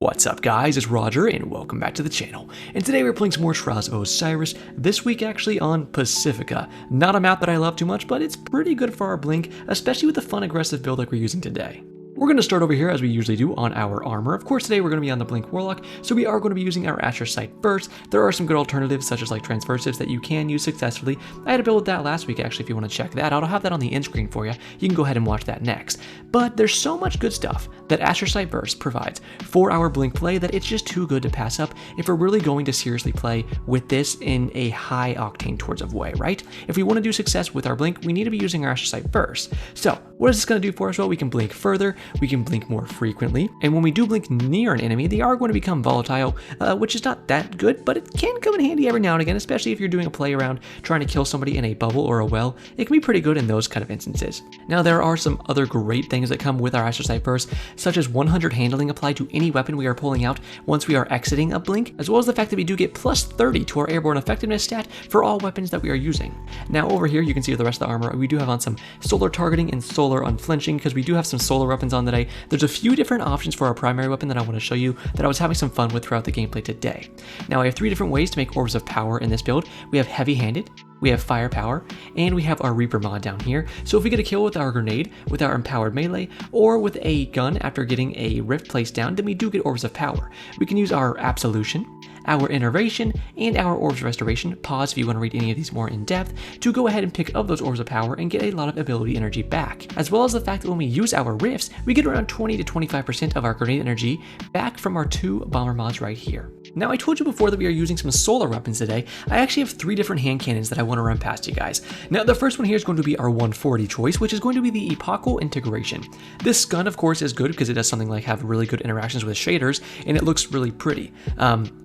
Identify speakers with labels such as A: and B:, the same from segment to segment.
A: What's up guys, it's Roger and welcome back to the channel. And today we're playing some more Trials of Osiris, this week actually on Pacifica. Not a map that I love too much, but it's pretty good for our blink, especially with the fun aggressive build like we're using today. We're going to start over here as we usually do on our armor. Of course today we're going to be on the Blink Warlock, so we are going to be using our Asher Sight first. There are some good alternatives such as like Transversives that you can use successfully. I had a build with that last week actually if you want to check that out. I'll have that on the end screen for you. You can go ahead and watch that next. But there's so much good stuff that Asher Sight Burst provides for our Blink play that it's just too good to pass up if we're really going to seriously play with this in a high octane towards of way, right? If we want to do success with our Blink, we need to be using our Asher Sight first. So what is this going to do for us? Well, we can blink further, we can blink more frequently, and when we do blink near an enemy, they are going to become volatile, which is not that good, but it can come in handy every now and again, especially if you're doing a play around trying to kill somebody in a bubble or a well. It can be pretty good in those kind of instances. Now, there are some other great things that come with our Asher Sight Burst, such as 100 handling applied to any weapon we are pulling out once we are exiting a blink, as well as the fact that we do get plus 30 to our airborne effectiveness stat for all weapons that we are using. Now, over here, you can see the rest of the armor, we do have on some solar targeting and solar unflinching, because we do have some solar weapons on today. There's a few different options for our primary weapon that I want to show you that I was having some fun with throughout the gameplay today. Now, I have 3 different ways to make orbs of power in this build. We have heavy-handed, we have firepower, and we have our Reaper mod down here. So if we get a kill with our grenade, with our empowered melee, or with a gun after getting a rift placed down, then we do get orbs of power. We can use our absolution, our innervation, and our orbs restoration. Pause if you want to read any of these more in depth to go ahead and pick up those orbs of power and get a lot of ability energy back. As well as the fact that when we use our rifts, we get around 20 to 25% of our grenade energy back from our 2 bomber mods right here. Now, I told you before that we are using some solar weapons today. I actually have 3 different hand cannons that I want to run past you guys. Now, the first one here is going to be our 140 choice, which is going to be the epochal integration. This gun, of course, is good because it does something like have really good interactions with shaders, and it looks really pretty.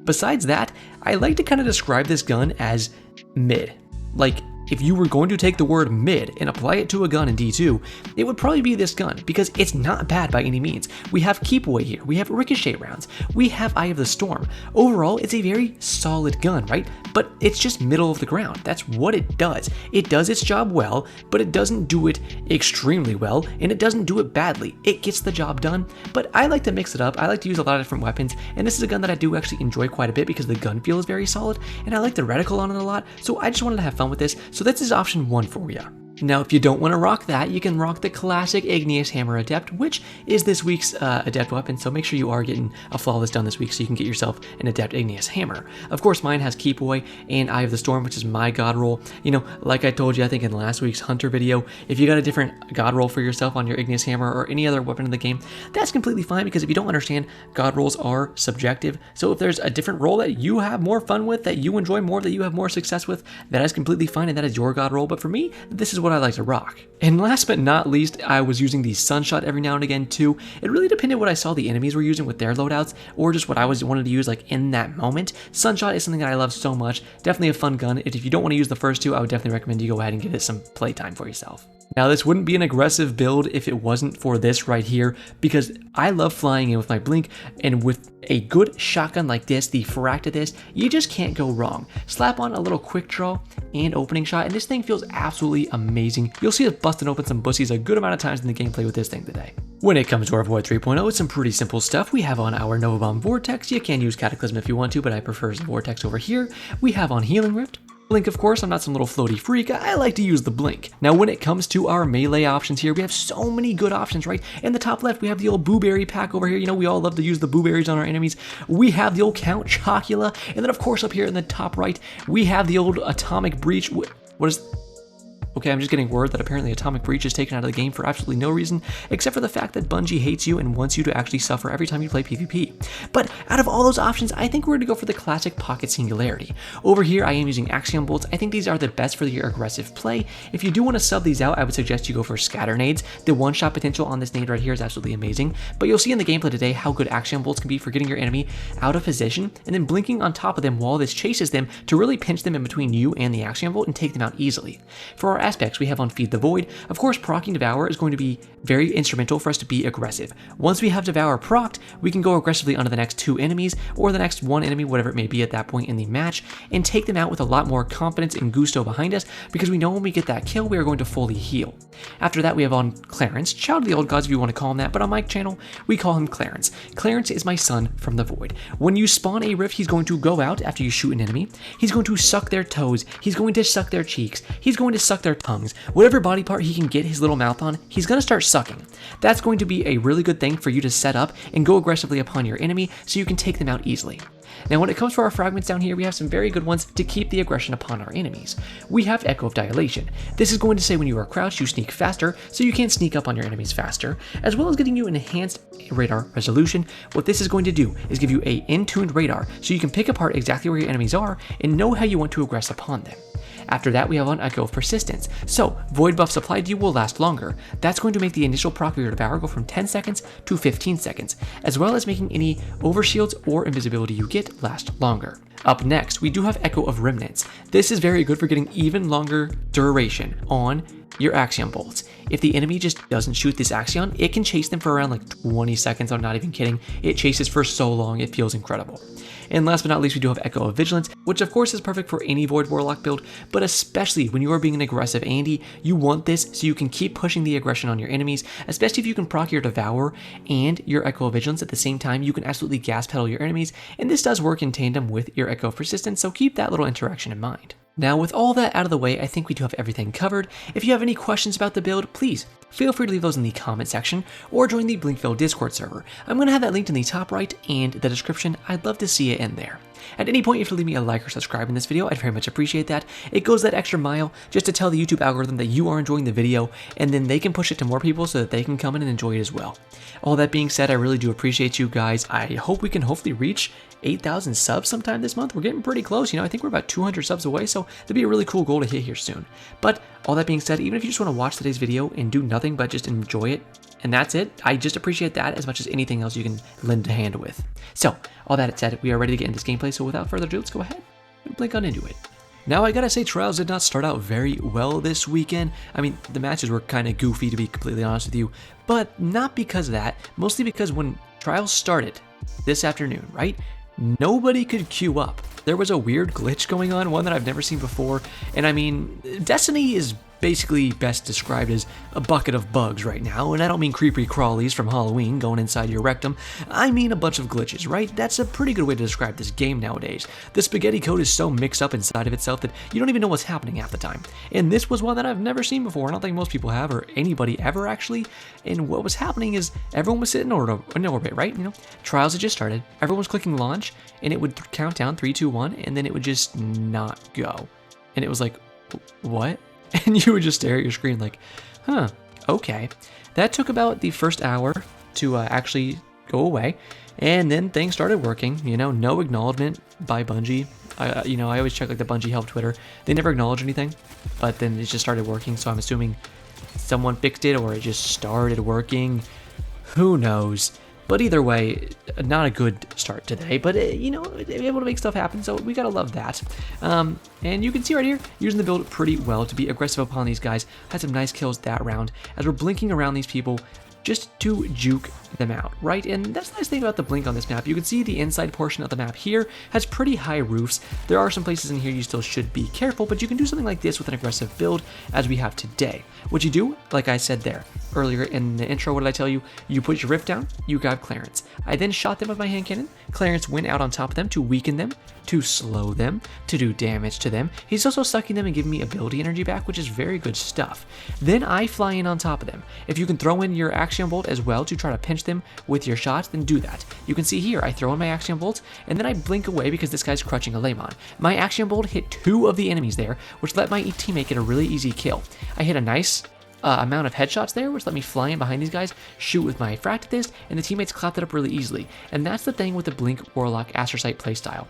A: Besides that, I like to kind of describe this gun as mid. Like, if you were going to take the word mid and apply it to a gun in D2, it would probably be this gun, because it's not bad by any means. We have keep away here, we have ricochet rounds, we have Eye of the Storm. Overall, it's a very solid gun, right? But it's just middle of the ground. That's what it does. It does its job well, but it doesn't do it extremely well, and it doesn't do it badly. It gets the job done, but I like to mix it up. I like to use a lot of different weapons, and this is a gun that I do actually enjoy quite a bit because the gun feel is very solid, and I like the reticle on it a lot, so I just wanted to have fun with this. So this is option 1 for you. Now, if you don't want to rock that, you can rock the classic Igneous Hammer Adept, which is this week's Adept weapon, so make sure you are getting a flawless done this week so you can get yourself an Adept Igneous Hammer. Of course, mine has Keep Away and Eye of the Storm, which is my god roll. You know, like I told you, I think in last week's Hunter video, if you got a different god roll for yourself on your Igneous Hammer or any other weapon in the game, that's completely fine, because if you don't understand, god rolls are subjective. So if there's a different roll that you have more fun with, that you enjoy more, that you have more success with, that is completely fine, and that is your god roll. But for me, this is what I like to rock. And last but not least, I was using the Sunshot every now and again too. It really depended what I saw the enemies were using with their loadouts, or just what I wanted to use like in that moment. Sunshot is something that I love so much. Definitely a fun gun. If you don't want to use the first 2, I would definitely recommend you go ahead and give it some playtime for yourself. Now, this wouldn't be an aggressive build if it wasn't for this right here, because I love flying in with my blink, and with a good shotgun like this, the frac to this, you just can't go wrong. Slap on a little quick draw and opening shot, and this thing feels absolutely amazing. You'll see us busting open some bussies a good amount of times in the gameplay with this thing today. When it comes to our Void 3.0, it's some pretty simple stuff. We have on our Nova Bomb Vortex. You can use Cataclysm if you want to, but I prefer the Vortex over here. We have on Healing Rift. Blink, of course, I'm not some little floaty freak, I like to use the blink. Now, when it comes to our melee options here, we have so many good options, right? In the top left, we have the old Booberry pack over here. You know, we all love to use the Booberries on our enemies. We have the old Count Chocula, and then, of course, up here in the top right, we have the old Atomic Breach. What is... Okay, I'm just getting word that apparently Atomic Breach is taken out of the game for absolutely no reason, except for the fact that Bungie hates you and wants you to actually suffer every time you play PvP. But out of all those options, I think we're going to go for the classic Pocket Singularity. Over here, I am using Axiom Bolts. I think these are the best for your aggressive play. If you do want to sub these out, I would suggest you go for Scatter Nades. The one-shot potential on this nade right here is absolutely amazing, but you'll see in the gameplay today how good Axiom Bolts can be for getting your enemy out of position and then blinking on top of them while this chases them to really pinch them in between you and the Axiom Bolt and take them out easily. For our aspects, we have on Feed the Void. Of course, proccing Devour is going to be very instrumental for us to be aggressive. Once we have Devour procced, we can go aggressively onto the next 2 enemies, or the next 1 enemy, whatever it may be at that point in the match, and take them out with a lot more confidence and gusto behind us, because we know when we get that kill, we are going to fully heal. After that, we have on Clarence, Child of the Old Gods if you want to call him that, but on my channel, we call him Clarence. Clarence is my son from the Void. When you spawn a rift, he's going to go out after you shoot an enemy. He's going to suck their toes, he's going to suck their cheeks, he's going to suck their tongues. Whatever body part he can get his little mouth on, he's going to start sucking. That's going to be a really good thing for you to set up and go aggressively upon your enemy so you can take them out easily. Now when it comes to our fragments down here, we have some very good ones to keep the aggression upon our enemies. We have Echo of Dilation. This is going to say when you are crouched, you sneak faster, so you can sneak up on your enemies faster, as well as getting you an enhanced radar resolution. What this is going to do is give you a in-tuned radar, so you can pick apart exactly where your enemies are and know how you want to aggress upon them. After that, we have on Echo of Persistence. So, void buffs applied to you will last longer. That's going to make the initial proc of your Devour go from 10 seconds to 15 seconds, as well as making any overshields or invisibility you get last longer. Up next, we do have Echo of Remnants. This is very good for getting even longer duration on your Axion bolts. If the enemy just doesn't shoot this Axion, it can chase them for around like 20 seconds, I'm not even kidding. It chases for so long, it feels incredible. And last but not least, we do have Echo of Vigilance, which of course is perfect for any Void Warlock build, but especially when you are being an aggressive Andy, you want this so you can keep pushing the aggression on your enemies, especially if you can proc your Devour and your Echo of Vigilance at the same time. You can absolutely gas pedal your enemies, and this does work in tandem with your Echo of Persistence, so keep that little interaction in mind. Now, with all that out of the way, I think we do have everything covered. If you have any questions about the build, please feel free to leave those in the comment section or join the Blinkville Discord server. I'm going to have that linked in the top right and the description. I'd love to see it in there. At any point, if you leave me a like or subscribe in this video, I'd very much appreciate that. It goes that extra mile just to tell the YouTube algorithm that you are enjoying the video, and then they can push it to more people so that they can come in and enjoy it as well. All that being said, I really do appreciate you guys. I hope we can hopefully reach 8,000 subs sometime this month. We're getting pretty close, I think we're about 200 subs away, so that'd be a really cool goal to hit here soon. But all that being said, even if you just want to watch today's video and do nothing but just enjoy it, and that's it, I just appreciate that as much as anything else you can lend a hand with. So, all that said, we are ready to get into this gameplay, so without further ado, let's go ahead and blink on into it. Now, I gotta say, Trials did not start out very well this weekend. I mean, the matches were kind of goofy, to be completely honest with you, but not because of that, mostly because when Trials started this afternoon, right, nobody could queue up. There was a weird glitch going on, one that I've never seen before, and I mean, Destiny is basically best described as a bucket of bugs right now, and I don't mean creepy crawlies from Halloween going inside your rectum. I mean a bunch of glitches, right? That's a pretty good way to describe this game nowadays. The spaghetti code is so mixed up inside of itself that you don't even know what's happening half the time. And this was one that I've never seen before. I don't think most people have, or anybody ever actually. And what was happening is everyone was sitting in orbit, right? Trials had just started. Everyone was clicking launch, and it would count down 3, 2, 1, and then it would just not go. And it was like, what? And you would just stare at your screen like, huh, okay. That took about the first hour to actually go away, and then things started working, no acknowledgement by Bungie. I always check like the Bungie help Twitter. They never acknowledge anything, but then it just started working, so I'm assuming someone fixed it or it just started working. Who knows? But either way, not a good start today, but able to make stuff happen, so we gotta love that. And you can see right here, using the build pretty well to be aggressive upon these guys. Had some nice kills that round, as we're blinking around these people just to juke them out, right? And that's the nice thing about the blink on this map. You can see the inside portion of the map here has pretty high roofs. There are some places in here you still should be careful, but you can do something like this with an aggressive build as we have today. What you do, like I said there earlier in the intro, what did I tell you? You put your rift down, you grab Clarence. I then shot them with my hand cannon. Clarence went out on top of them to weaken them, to slow them, to do damage to them. He's also sucking them and giving me ability energy back, which is very good stuff. Then I fly in on top of them. If you can throw in your Axion Bolt as well to try to pinch them with your shots, then do that. You can see here, I throw in my Axion Bolt, and then I blink away because this guy's crutching a Lemon. My Axion Bolt hit 2 of the enemies there, which let my teammate get a really easy kill. I hit a nice amount of headshots there, which let me fly in behind these guys, shoot with my Fractithist, and the teammates clapped it up really easily. And that's the thing with the Blink Warlock Astrocyte playstyle.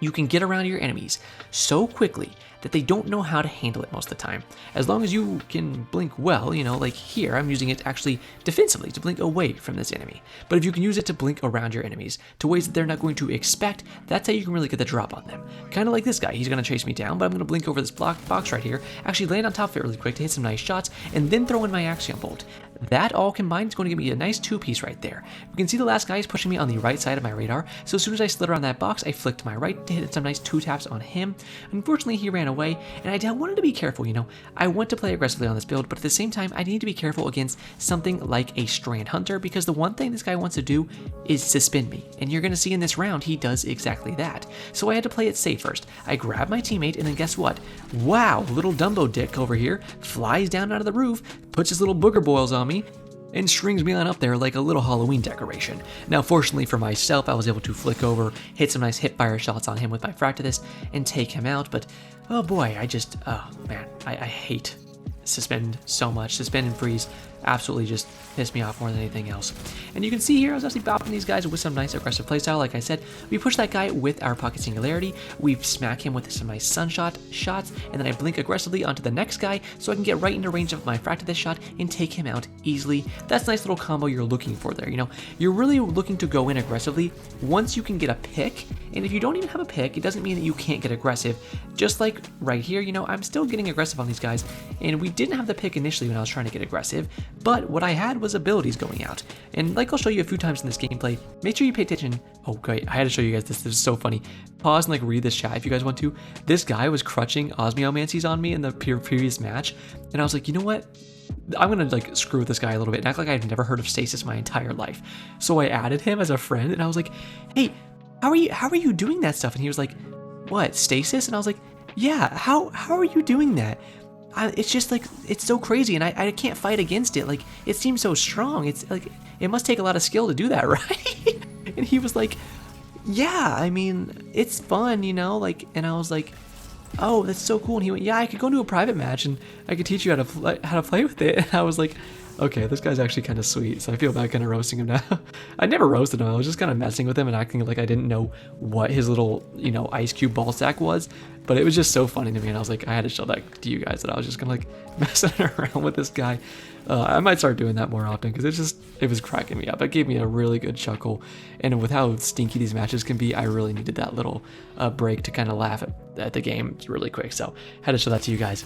A: you can get around your enemies so quickly that they don't know how to handle it most of the time. As long as you can blink well, you know, like here, I'm using it actually defensively to blink away from this enemy. But if you can use it to blink around your enemies to ways that they're not going to expect, that's how you can really get the drop on them. Kind of like this guy, he's gonna chase me down, but I'm gonna blink over this box right here, actually land on top of it really quick to hit some nice shots, and then throw in my Axiom Bolt. That all combined is going to give me a nice two-piece right there. You can see the last guy is pushing me on the right side of my radar, so as soon as I slid around that box, I flicked to my right to hit some nice two taps on him. Unfortunately, he ran away, and I wanted to be careful, you know. I want to play aggressively on this build, but at the same time, I need to be careful against something like a Strand Hunter, because the one thing this guy wants to do is suspend me, and you're going to see in this round, he does exactly that. So I had to play it safe first. I grabbed my teammate, and then guess what? Wow, little Dumbo Dick over here flies down out of the roof, puts his little booger boils on me, and strings me on up there like a little Halloween decoration. Now, fortunately for myself, I was able to flick over, hit some nice hip-fire shots on him with my Fractivist, and take him out, but oh boy, oh man, I hate Suspend so much. Suspend and Freeze absolutely just piss me off more than anything else. And you can see here, I was actually bopping these guys with some nice aggressive playstyle. Like I said, we push that guy with our Pocket Singularity, we smack him with some nice Sunshot shots, and then I blink aggressively onto the next guy so I can get right into range of my Fractivist shot and take him out easily. That's a nice little combo you're looking for there, you know. You're really looking to go in aggressively once you can get a pick, and if you don't even have a pick, it doesn't mean that you can't get aggressive. Just like right here, you know, I'm still getting aggressive on these guys, and we didn't have the pick initially when I was trying to get aggressive, but what I had was abilities going out. And like I'll show you a few times in this gameplay, make sure you pay attention. Oh great, I had to show you guys this is so funny. Pause and like read this chat if you guys want to. This guy was crutching Osmiomancies on me in the previous match, and I was like, you know what? I'm gonna like screw with this guy a little bit and act like I've never heard of Stasis my entire life. So I added him as a friend, and I was like, hey, how are you doing that stuff? And he was like, what, Stasis? And I was like, yeah, how are you doing that? It's just like, it's so crazy, and I can't fight against it. Like, it seems so strong. It's like, it must take a lot of skill to do that, right? And he was like, yeah, I mean, it's fun, you know, like, and I was like, oh, that's so cool. And he went, yeah, I could go into a private match and I could teach you how to play with it. And I was like, okay, this guy's actually kind of sweet, so I feel bad kind of roasting him now. I never roasted him. I was just kind of messing with him and acting like I didn't know what his little, you know, ice cube ball sack was, but it was just so funny to me, and I was like, I had to show that to you guys, that I was just kind of like messing around with this guy. I might start doing that more often, because it was cracking me up. It gave me a really good chuckle, and with how stinky these matches can be, I really needed that little break to kind of laugh at the game really quick, so I had to show that to you guys.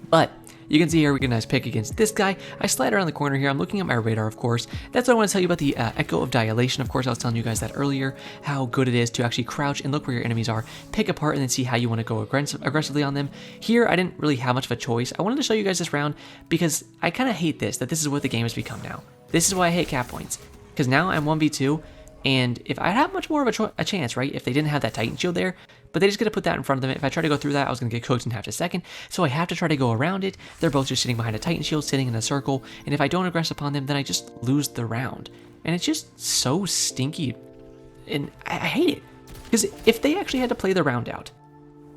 A: But you can see here we get a nice pick against this guy. I slide around the corner here. I'm looking at my radar, of course. That's what I want to tell you about the Echo of Dilation. Of course, I was telling you guys that earlier, how good it is to actually crouch and look where your enemies are, pick apart, and then see how you want to go aggressively on them. Here, I didn't really have much of a choice. I wanted to show you guys this round because I kind of hate that this is what the game has become now. This is why I hate cap points, because now I'm 1v2, and if I have much more of a chance, right, if they didn't have that Titan Shield there, but they just got to put that in front of them. If I try to go through that, I was going to get cooked in half a second, so I have to try to go around it. They're both just sitting behind a Titan Shield, sitting in a circle, and if I don't aggress upon them, then I just lose the round. And it's just so stinky, and I hate it. Because if they actually had to play the round out,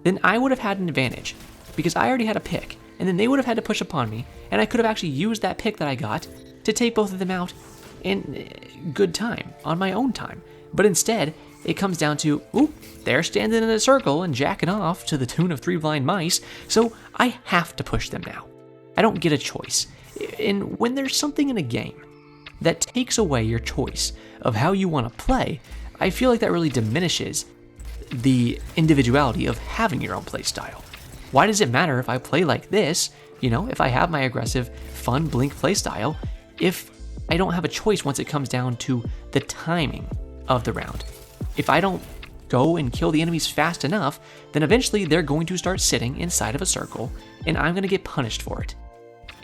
A: then I would have had an advantage, because I already had a pick, and then they would have had to push upon me, and I could have actually used that pick that I got to take both of them out in good time, on my own time. But instead, it comes down to, ooh, they're standing in a circle and jacking off to the tune of 3 blind mice, so I have to push them now. I don't get a choice. And when there's something in a game that takes away your choice of how you want to play, I feel like that really diminishes the individuality of having your own play style. Why does it matter if I play like this, you know, if I have my aggressive, fun blink play style, if I don't have a choice once it comes down to the timing of the round? If I don't go and kill the enemies fast enough, then eventually they're going to start sitting inside of a circle, and I'm going to get punished for it.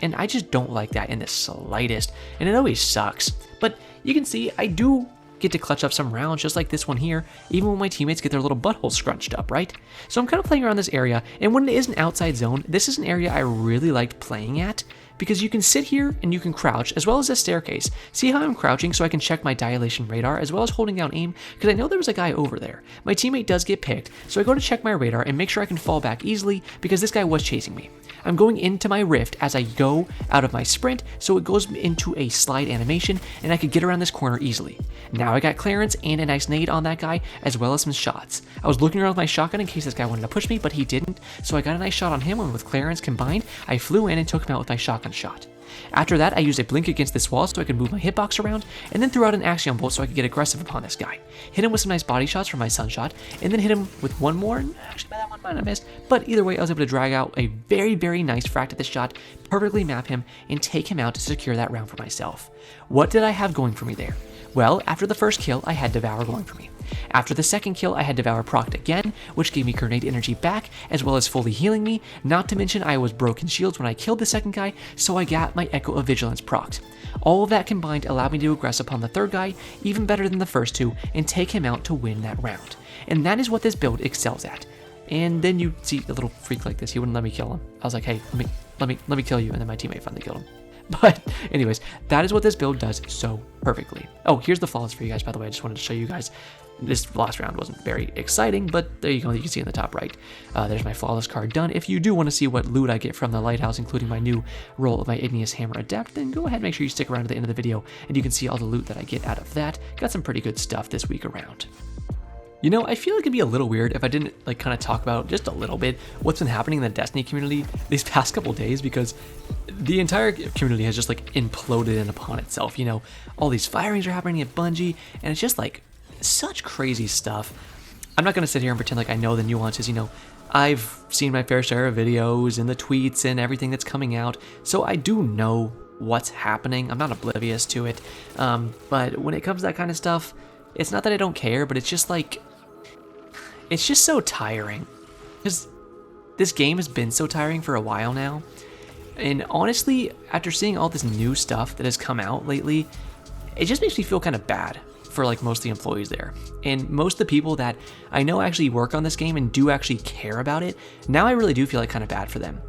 A: And I just don't like that in the slightest, and it always sucks. But you can see I do get to clutch up some rounds just like this one here, even when my teammates get their little buttholes scrunched up, right? So I'm kind of playing around this area, and when it is an outside zone, this is an area I really liked playing at, because you can sit here and you can crouch, as well as this staircase. See how I'm crouching so I can check my dilation radar, as well as holding down aim, because I know there was a guy over there. My teammate does get picked, so I go to check my radar and make sure I can fall back easily, because this guy was chasing me. I'm going into my rift as I go out of my sprint, so it goes into a slide animation, and I could get around this corner easily. Now I got clearance and a nice nade on that guy, as well as some shots. I was looking around with my shotgun in case this guy wanted to push me, but he didn't, so I got a nice shot on him, and with clearance combined, I flew in and took him out with my shotgun shot. After that, I used a blink against this wall so I could move my hitbox around, and then threw out an axiom bolt so I could get aggressive upon this guy. Hit him with some nice body shots from my sunshot, and then hit him with one more, and actually by that one might have missed, but either way I was able to drag out a very, very nice fract at this shot, perfectly map him, and take him out to secure that round for myself. What did I have going for me there? Well, after the first kill, I had Devour going for me. After the second kill, I had Devour procced again, which gave me grenade energy back, as well as fully healing me, not to mention I was broken shields when I killed the second guy, so I got my Echo of Vigilance procced. All of that combined allowed me to aggress upon the third guy, even better than the first two, and take him out to win that round. And that is what this build excels at. And then you see a little freak like this, he wouldn't let me kill him. I was like, hey, let me kill you, and then my teammate finally killed him. But anyways, that is what this build does so perfectly. Oh, here's the flawless for you guys, by the way. I just wanted to show you guys. This last round wasn't very exciting, but there you go. You can see in the top right. There's my flawless card done. If you do want to see what loot I get from the lighthouse, including my new roll of my Igneous Hammer Adept, then go ahead, make sure you stick around to the end of the video, and you can see all the loot that I get out of that. Got some pretty good stuff this week around. You know, I feel like it'd be a little weird if I didn't like kind of talk about just a little bit what's been happening in the Destiny community these past couple days, because the entire community has just like imploded in upon itself. You know, all these firings are happening at Bungie, and it's just like such crazy stuff. I'm not going to sit here and pretend like I know the nuances. You know, I've seen my fair share of videos and the tweets and everything that's coming out, so I do know what's happening. I'm not oblivious to it, but when it comes to that kind of stuff, it's not that I don't care, but it's just like, it's just so tiring, because this game has been so tiring for a while now. And honestly, after seeing all this new stuff that has come out lately, it just makes me feel kind of bad for like most of the employees there. And most of the people that I know actually work on this game and do actually care about it, now I really do feel like kind of bad for them.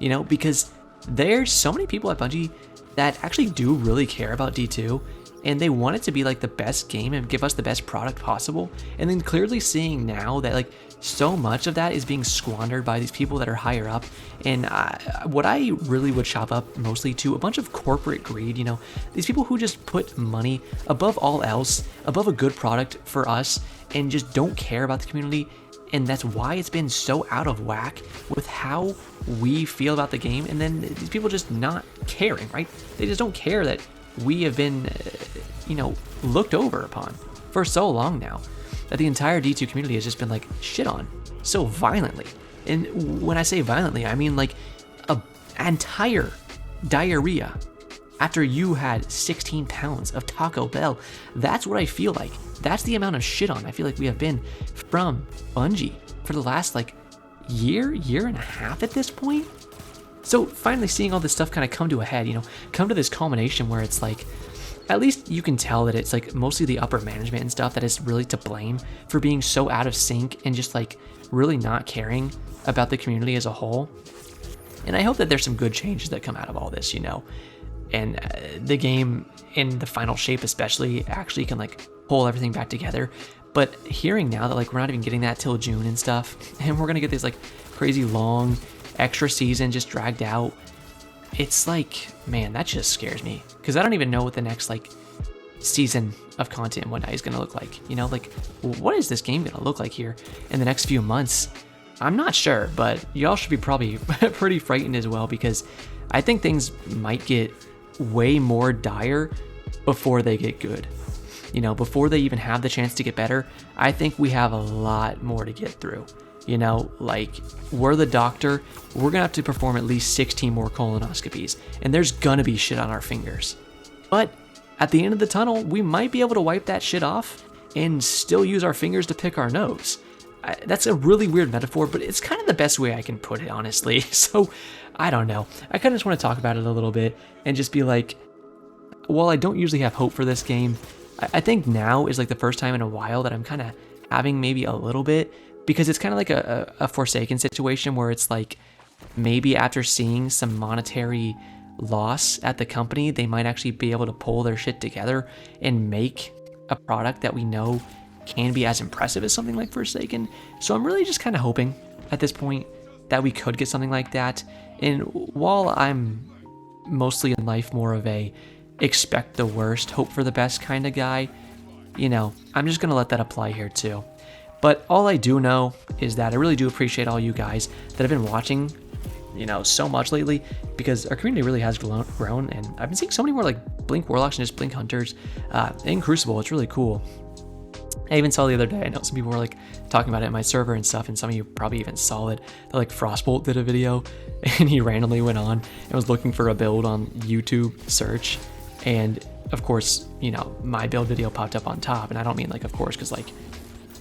A: You know, because there's so many people at Bungie that actually do really care about D2, and they want it to be like the best game and give us the best product possible. And then clearly seeing now that like so much of that is being squandered by these people that are higher up. And what I really would chop up mostly to a bunch of corporate greed, you know, these people who just put money above all else, above a good product for us, and just don't care about the community. And that's why it's been so out of whack with how we feel about the game. And then these people just not caring, right? They just don't care that we have been, you know, looked over upon for so long now, that the entire D2 community has just been like shit on so violently. And when I say violently, I mean like an entire diarrhea after you had 16 pounds of Taco Bell. That's what I feel like. That's the amount of shit on I feel like we have been from Bungie for the last like year and a half at this point. So finally seeing all this stuff kind of come to a head, you know, come to this culmination where it's like, at least you can tell that it's like mostly the upper management and stuff that is really to blame for being so out of sync and just like really not caring about the community as a whole. And I hope that there's some good changes that come out of all this, you know, and the game in the final shape especially actually can like pull everything back together. But hearing now that like we're not even getting that till June and stuff, and we're gonna get this like crazy long extra season just dragged out, it's like, man, that just scares me, because I don't even know what the next like season of content and whatnot is gonna look like. You know, like what is this game gonna look like here in the next few months? I'm not sure, but y'all should be probably pretty frightened as well, because I think things might get way more dire before they get good. You know, before they even have the chance to get better, I think we have a lot more to get through. You know, like, we're the doctor, we're gonna have to perform at least 16 more colonoscopies, and there's gonna be shit on our fingers. But at the end of the tunnel, we might be able to wipe that shit off and still use our fingers to pick our nose. That's a really weird metaphor, but it's kind of the best way I can put it, honestly. So, I don't know. I kind of just want to talk about it a little bit and just be like, while I don't usually have hope for this game, I think now is like the first time in a while that I'm kind of having maybe a little bit, because it's kind of like a Forsaken situation where it's like maybe after seeing some monetary loss at the company, they might actually be able to pull their shit together and make a product that we know can be as impressive as something like Forsaken. So I'm really just kind of hoping at this point that we could get something like that. And while I'm mostly in life more of a expect the worst, hope for the best kind of guy, you know, I'm just going to let that apply here too. But all I do know is that I really do appreciate all you guys that have been watching, you know, so much lately, because our community really has grown, and I've been seeing so many more like Blink Warlocks and just Blink Hunters in Crucible. It's really cool. I even saw the other day, I know some people were like talking about it in my server and stuff, and some of you probably even saw it, that like Frostbolt did a video and he randomly went on and was looking for a build on YouTube search, and of course, you know, my build video popped up on top. And I don't mean like, of course, because like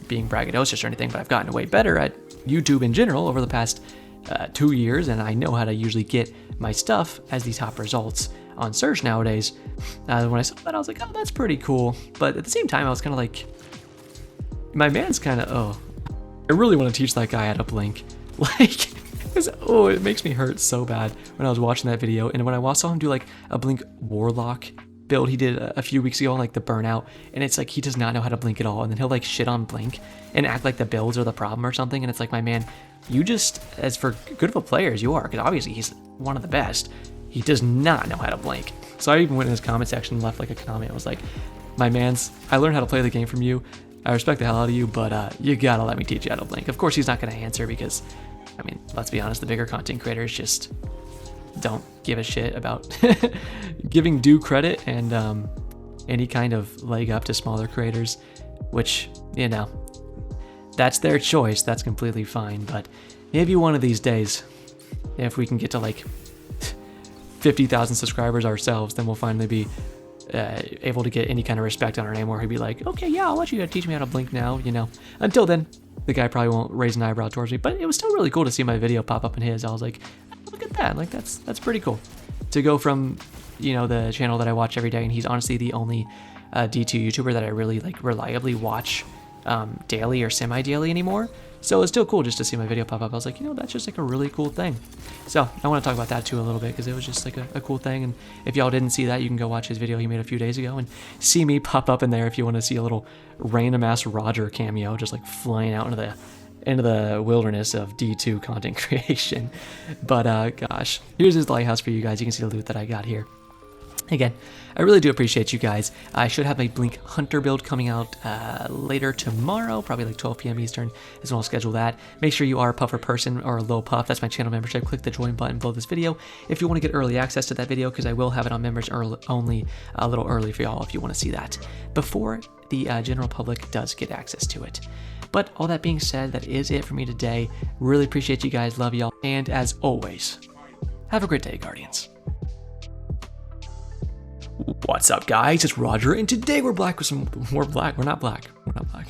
A: being braggadocious or anything, but I've gotten way better at YouTube in general over the past 2 years, and I know how to usually get my stuff as the top results on search nowadays. When I saw that, I was like, oh, that's pretty cool. But at the same time, I was kind of like, my man's kind of, oh, I really want to teach that guy how to blink. Like, oh, it makes me hurt so bad when I was watching that video. And when I saw him do like a Blink Warlock build he did a few weeks ago, like the burnout, and it's like he does not know how to blink at all, and then he'll like shit on blink and act like the builds are the problem or something. And it's like, my man, you just, as for good of a player as you are, because obviously he's one of the best, he does not know how to blink. So I even went in his comment section and left like a comment. I was like, my mans, I learned how to play the game from you. I respect the hell out of you, but you gotta let me teach you how to blink. Of course he's not gonna answer, because I mean, let's be honest, the bigger content creators just don't give a shit about giving due credit and any kind of leg up to smaller creators, which, you know, that's their choice. That's completely fine. But maybe one of these days, if we can get to like 50,000 subscribers ourselves, then we'll finally be able to get any kind of respect on our name, where he'd be like, okay, yeah, I'll let you teach me how to blink now, you know. Until then, the guy probably won't raise an eyebrow towards me, but it was still really cool to see my video pop up in his. I was like, look at that, like that's pretty cool to go from, you know, the channel that I watch every day, and he's honestly the only D2 YouTuber that I really like reliably watch daily or semi-daily anymore. So it's still cool just to see my video pop up. I was like, you know, that's just like a really cool thing. So I want to talk about that too a little bit, because it was just like a cool thing. And if y'all didn't see that, you can go watch his video he made a few days ago and see me pop up in there if you want to see a little random ass Roger cameo just like flying out into the wilderness of D2 content creation. But gosh, here's his lighthouse for you guys. You can see the loot that I got here. Again, I really do appreciate you guys. I should have my Blink Hunter build coming out later tomorrow, probably like 12 p.m. Eastern is when I'll schedule that. Make sure you are a Puffer person or a Low Puff. That's my channel membership. Click the join button below this video if you want to get early access to that video, because I will have it on members only a little early for y'all if you want to see that before the general public does get access to it. But all that being said, that is it for me today. Really appreciate you guys. Love y'all. And as always, have a great day, Guardians. What's up, guys? It's Roger, and today we're back with some more black. We're not black. We're not black.